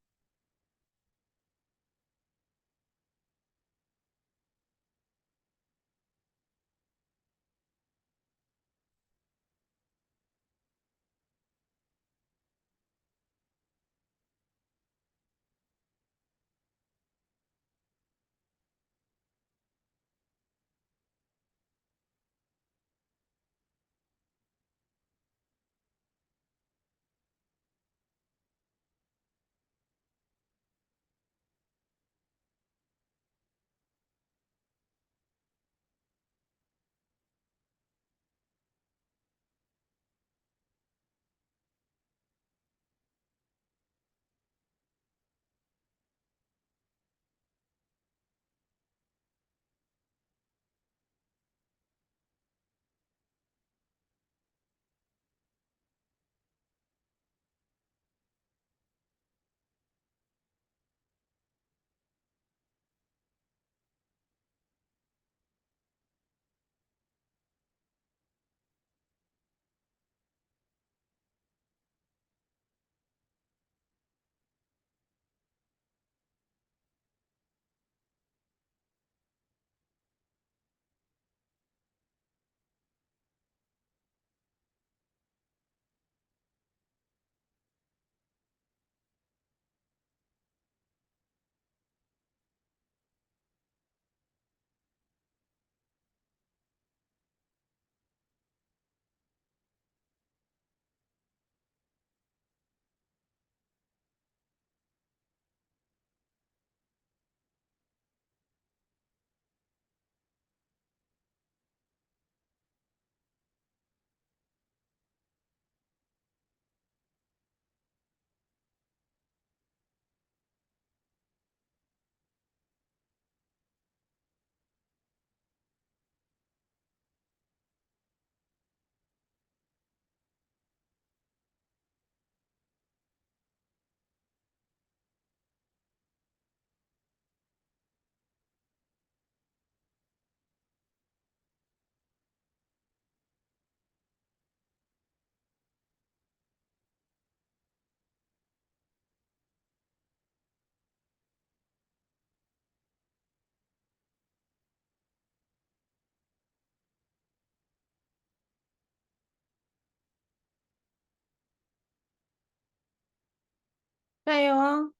加油哦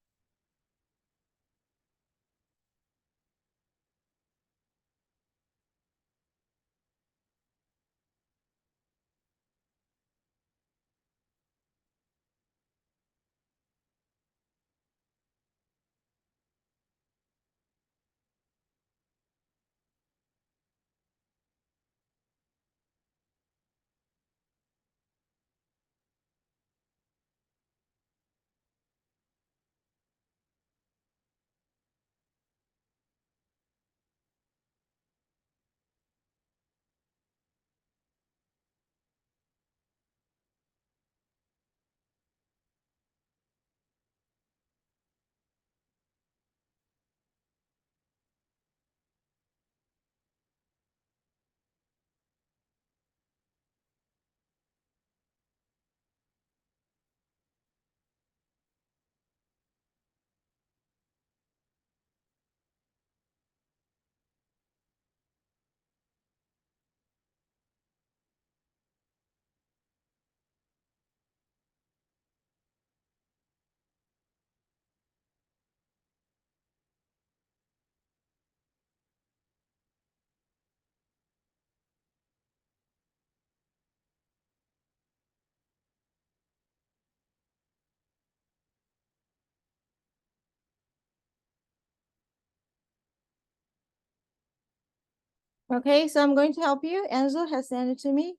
！Okay, so I'm going to help you. Enzo has sent it to me.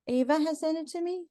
Ava has sent it to me.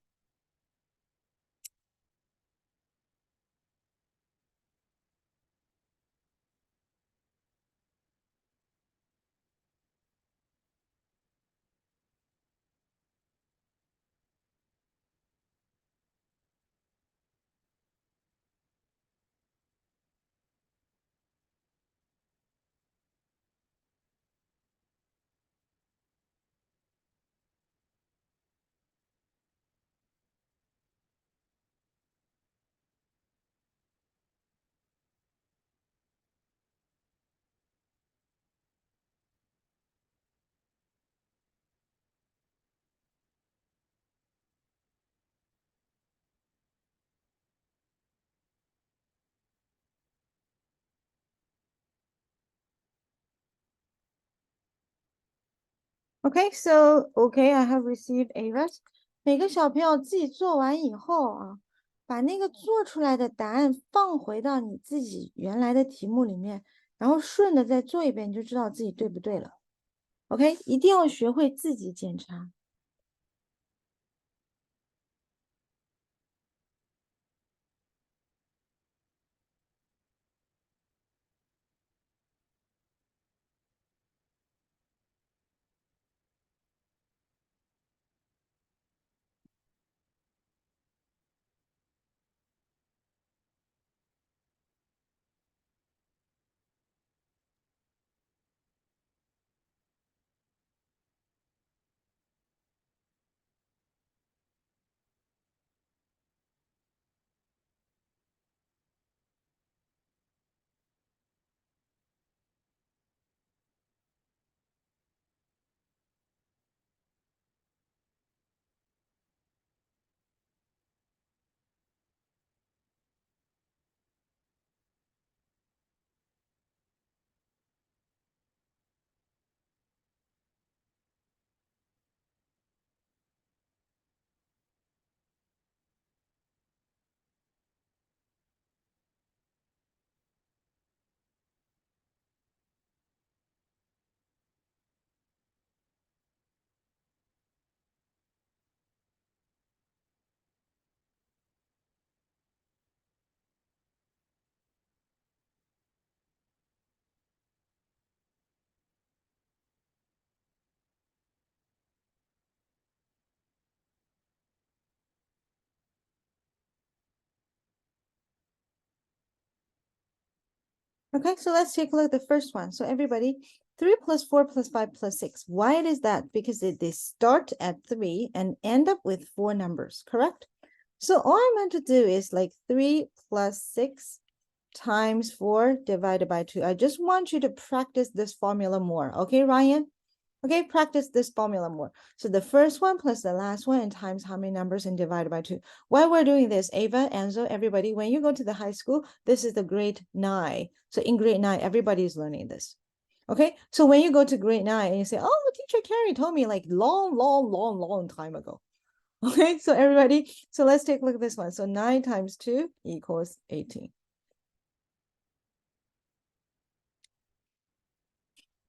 Okay, so okay, I have received Ava's. 每个小朋友自己做完以后啊，把那个做出来的答案放回到你自己原来的题目里面，然后顺着再做一遍，你就知道自己对不对了。OK，一定要学会自己检查。Okay, so let's take a look at the first one. So everybody, 3 plus 4 plus 5 plus 6. Why is that? Because they start at 3 and end up with 4 numbers, correct? So all I'm going to do is like 3 plus 6 times 4 divided by 2. I just want you to practice this formula more. Okay, Ryan? Okay, practice this formula more. So the first one plus the last one and times how many numbers and divided by 2. While we're doing this, Ava, Enzo, everybody, when you go to the high school, this is the grade 9. So in grade 9, everybody is learning this. Okay, so when you go to grade 9 and you say, oh, teacher Carrie told me like long time ago. Okay, so everybody, so let's take a look at this one. So 9 times 2 equals 18.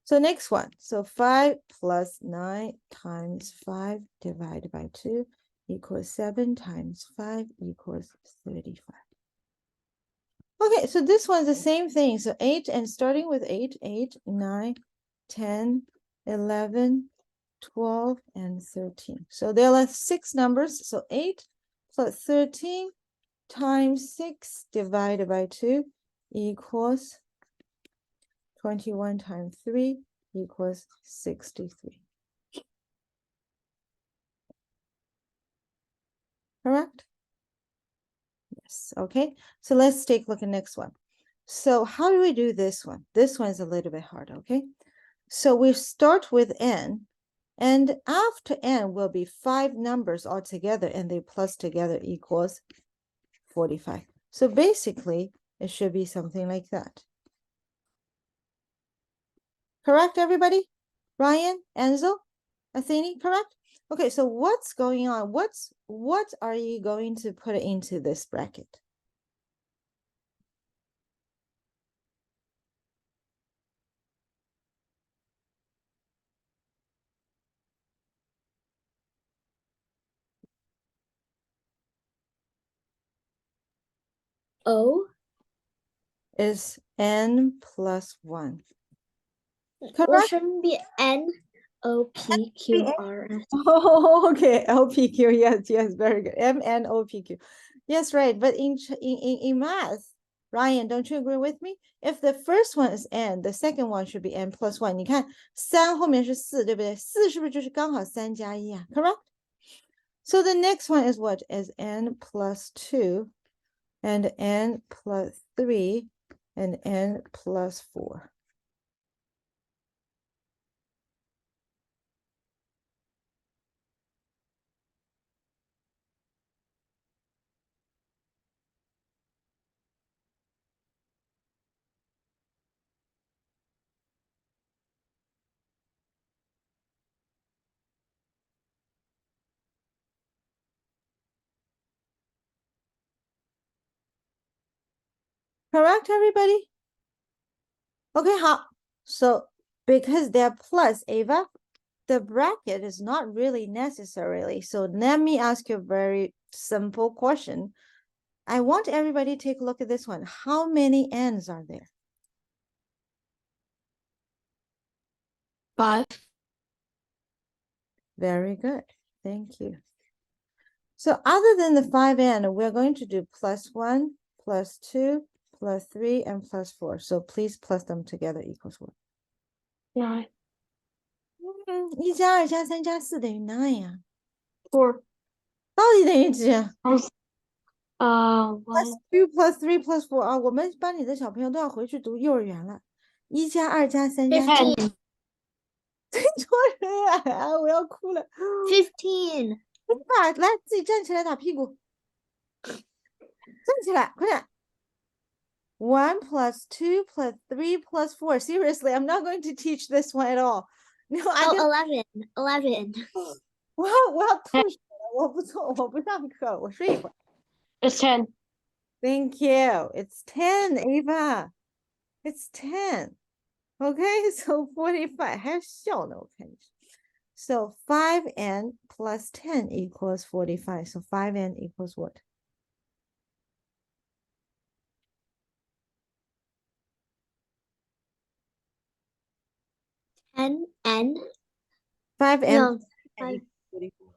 So next one, so 5 plus 9 times 5 divided by 2 equals 7 times 5 equals 35. Okay, so this one's the same thing. So 8 and starting with 8, 8, 9, 10, 11, 12, and 13. So there are 6 numbers. So 8 plus 13 times 6 divided by 2 equals 21 times 3 equals 63. Correct? Yes. Okay. So let's take a look at next one. So how do we do this one? This one is a little bit hard. Okay. So we start with n, and after n will be 5 numbers all together, and they plus together equals 45. So basically, it should be something like that. Correct, everybody? Ryan, Enzo, Athene, correct? Okay, so what's going on? What are you going to put into this bracket? O, Is n plus 1. or Correct? shouldn't be N O P Q R S. Oh, okay. LPQ. Yes, yes, very good. MNOPQ. Yes, right. But in math, Ryan, don't you agree with me? If the first one is n, the second one should be n plus 1. 你看3后面是4，对不对？4是不是就是刚好3加1啊？ Correct? So the next one is what? Is n plus 2 and n plus 3 and n plus 4. Correct, everybody? Okay, how? So because they're plus, Ava, the bracket is not really necessarily. So let me ask you a very simple question. I want everybody to take a look at this one. How many n's are there? 5. Very good. Thank you. So other than the 5n, we're going to do +1, +2, +3, and +4. So please plus them together equals what? 9. 1加2加3加4等于9呀。 4. 到底等于几1. ？+2 +3 +4啊，我们班里的小朋友都要回去读幼儿园了。1加2加3加4， 15. 错人啊！我要哭了。 15. 来，自己站起来打屁股。站起来，快点。1 + 2 + 3 + 4. Seriously, I'm not going to teach this one at all. No, I Oh, can. 11. 我要吐血了，我不上课，我睡一会儿。 It's 10. Thank you. It's 10, Ava. It's 10. Okay, so 45. 还要笑呢，我看你。So 5n + 10 = 45. So 5n equals what? 10n. 5n No, equals 44.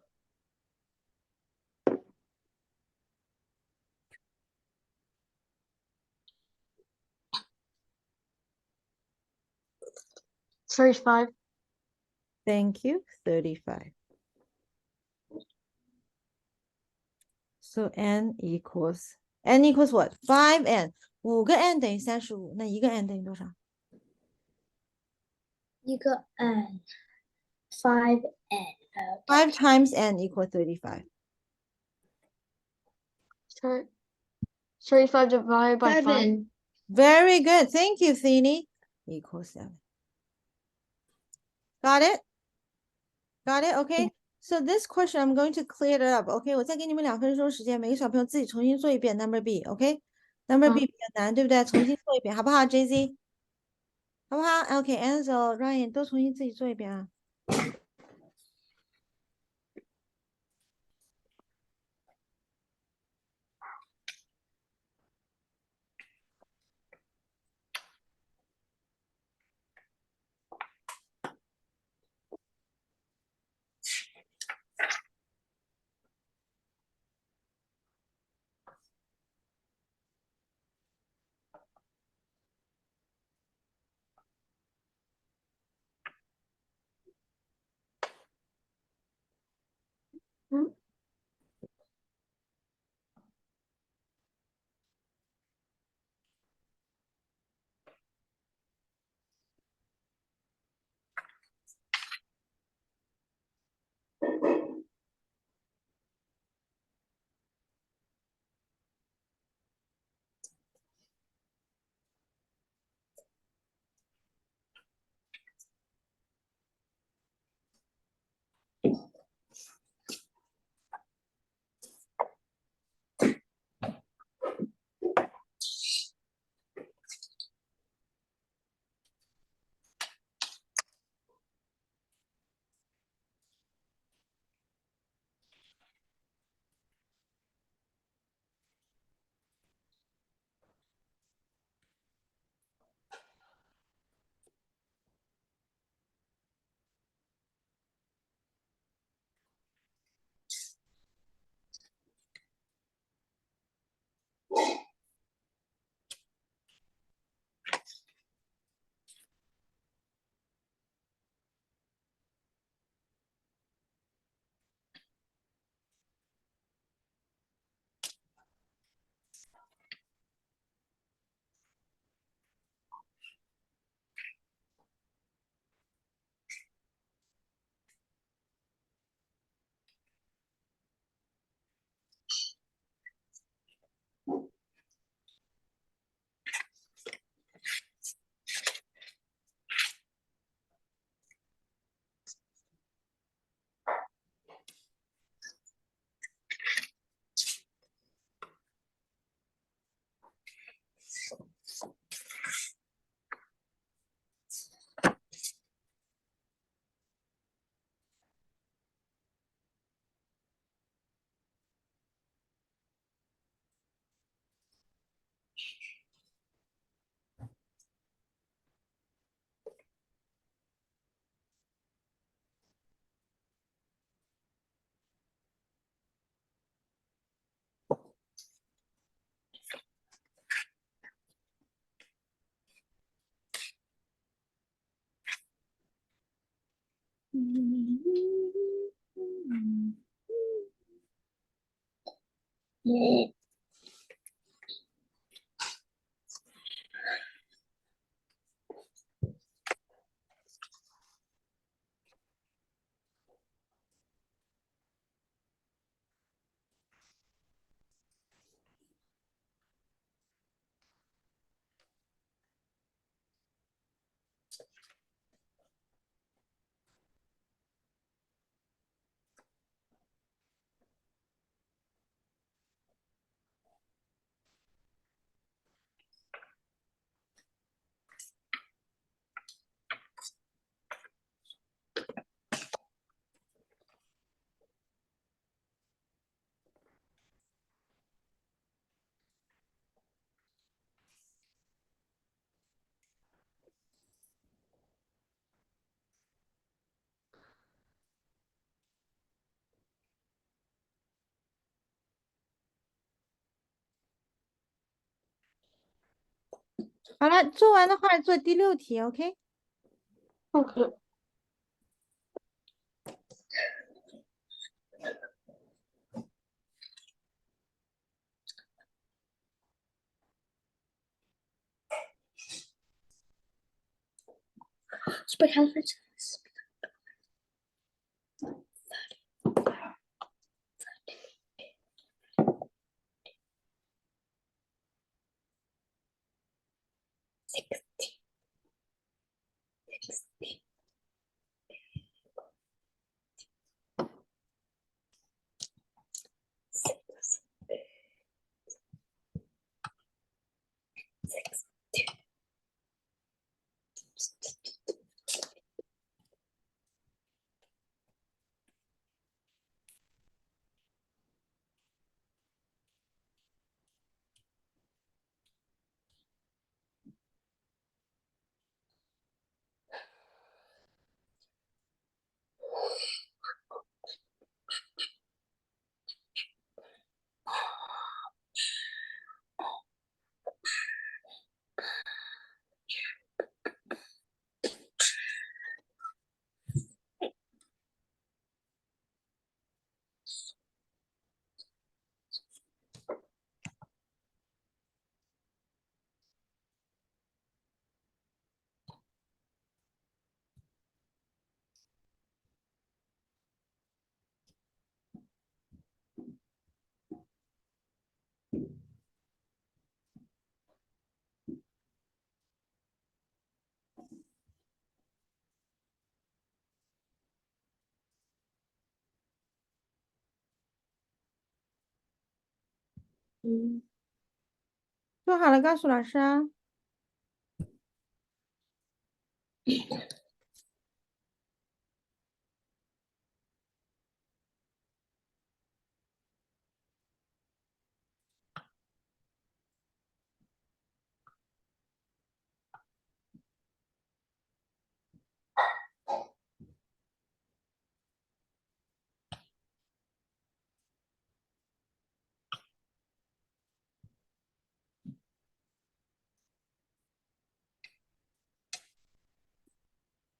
35. Thank you. 35. So n equals what? 5n. 5个 n 等于35，那一个 n 等于多少？ you got n. 5n. 5 times n equals 35. 35 divided by 5. 7. Very good. Thank you, Thini. Equals 7. Got it? Got it? Okay. So this question, I'm going to clear it up. Okay. 我再给你们2分钟时间，每个小朋友自己重新做一遍 number B. Okay. Number B 比较难，对不对？重新做一遍，好不好 ，JZ？ 好不好 ？OK. Ansel、Ryan 都重新自己做一遍啊。好了，做完的话做第6题，OK？ OK。Supercalifragilistic. Mm. 做好了告诉老师啊。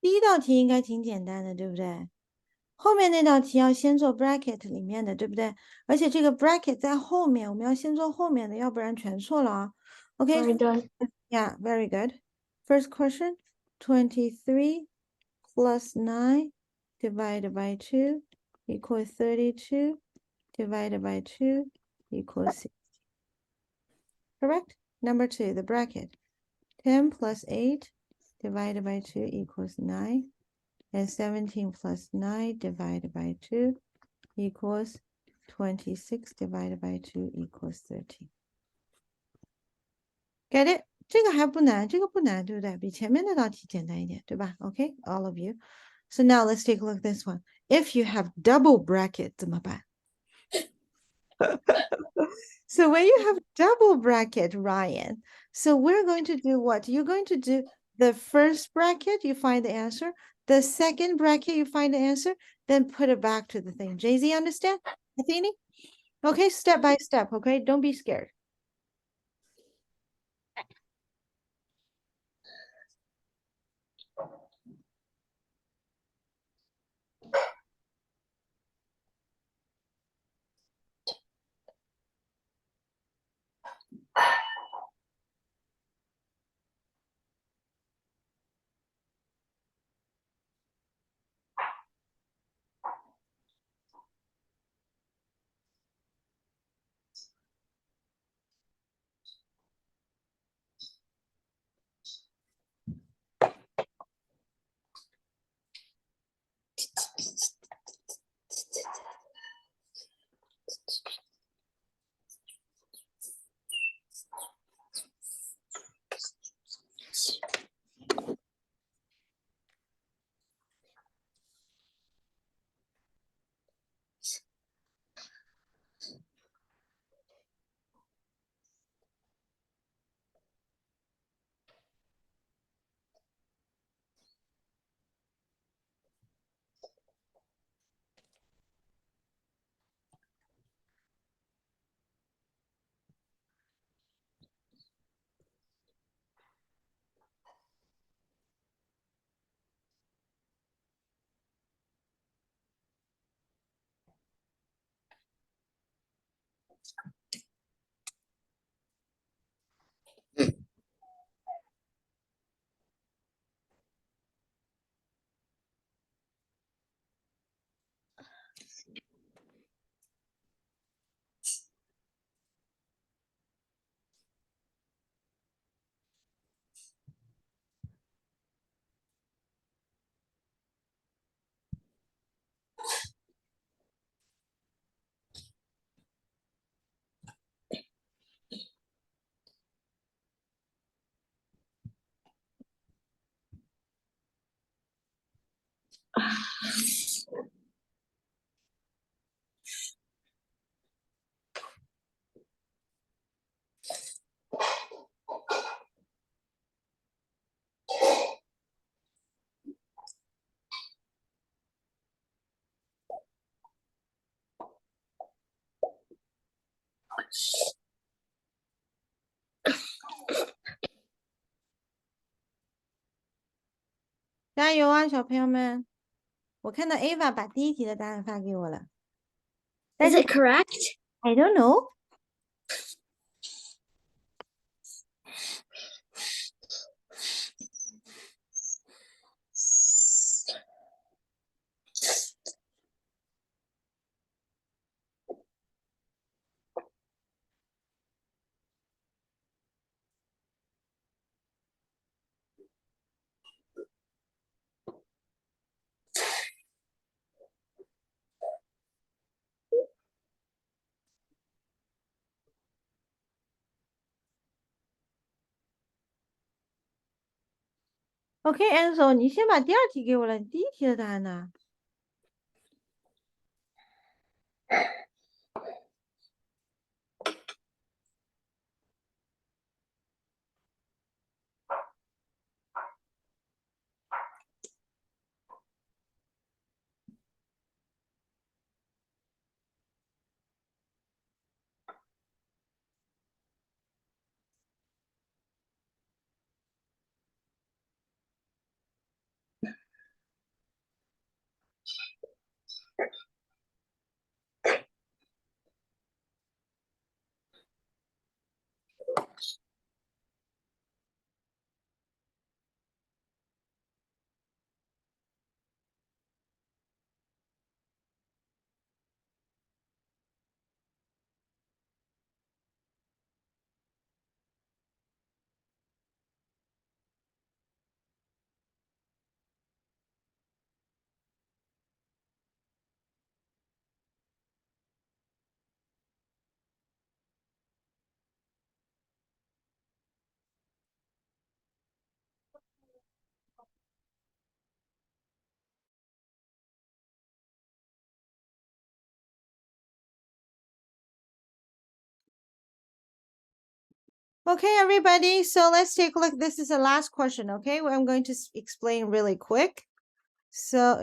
第一道题应该挺简单的，对不对？后面那道题要先做 bracket 里面的，对不对？而且这个 bracket 在后面，我们要先做后面的，要不然全错了啊。OK， Very good. yeah, very good. First question, 23 plus 9 divided by 2 equals 32 divided by 2 equals 6. Correct? Number 2, the bracket. 10 plus 8 divided by 2 equals 9. And 17 plus 9 divided by 2 equals 26 divided by 2 equals 13. Get it? 这个还不难，这个不难，对不对？比前面那道题简单一点，对吧？ Okay, all of you. So now let's take a look at this one. If you have double bracket, 怎么办? So when you have double bracket, Ryan, so we're going to do what? You're going to do the first bracket, you find the answer. The second bracket, you find the answer. Then put it back to the thing. Jay-Z, understand? Athene? Okay, step by step, okay? Don't be scared. 加油啊，小朋友们！我看到 Ava 把第一题的答案发给我了。 Is it correct? I don't know. OK，Ansel，你先把第二题给我了，你第一题的答案呢？ Okay, everybody, so let's take a look. This is the last question, okay? I'm going to explain really quick. So,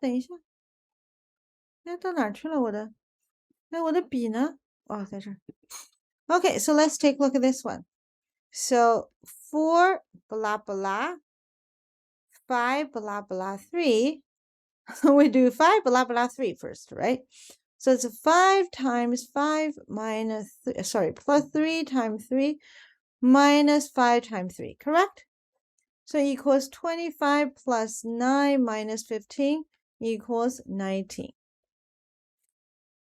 等一下，到哪儿去了我的？我的笔呢？哦，在这儿。Okay, so let's take a look at this one. So, 4 blah blah, 5 blah blah 3. We do 5 blah blah 3 first, right? So it's 5 times 5 minus, plus 3 times 3 minus 5 times 3, correct? So equals 25 plus 9 minus 15 equals 19.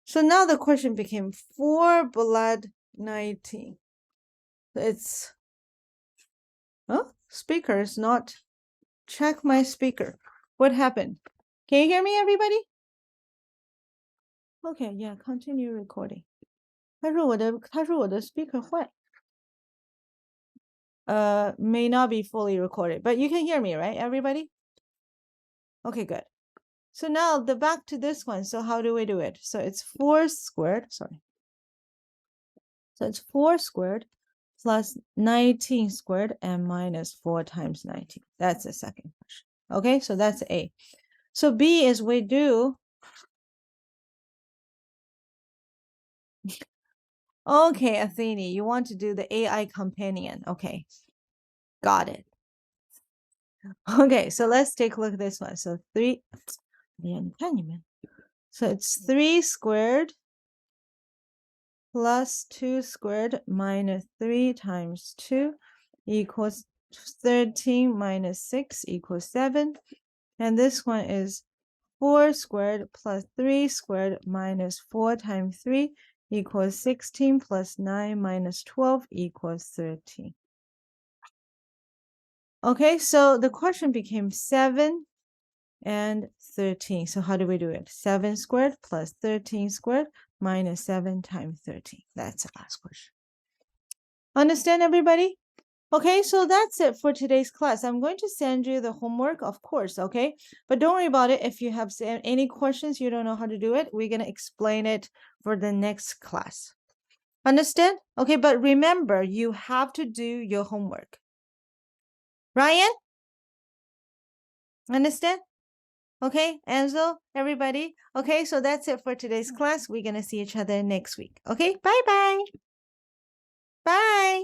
So now the question became 4 blood 19. It's, oh, speaker is not, check my speaker. What happened? Can you hear me, everybody? Okay, yeah, continue recording. 他说我的 speaker 坏。May not be fully recorded, but you can hear me, right, everybody? Okay, good. So now back to this one. So how do we do it? So it's 4 squared, sorry. So it's 4 squared plus 19 squared and minus 4 times 19. That's the second question. Okay, so that's A. So B is we do. Okay, Athene, you want to do the AI companion. Okay, got it. Okay, so let's take a look at this one. So 3, so it's 3 squared plus 2 squared minus 3 times 2 equals 13 minus 6 equals 7. And this one is 4 squared plus 3 squared minus 4 times 3 equals 16 plus 9 minus 12 equals 13. Okay, so the question became 7 and 13. So how do we do it? 7 squared plus 13 squared minus 7 times 13. That's the last question. Understand, everybody? Okay, so that's it for today's class. I'm going to send you the homework, of course, okay? But don't worry about it. If you have any questions, you don't know how to do it, we're going to explain it for the next class. Understand? Okay, but remember, you have to do your homework. Ryan? Understand? Okay, Enzo, everybody. Okay, so that's it for today's class. We're going to see each other next week. Okay, bye-bye. Bye.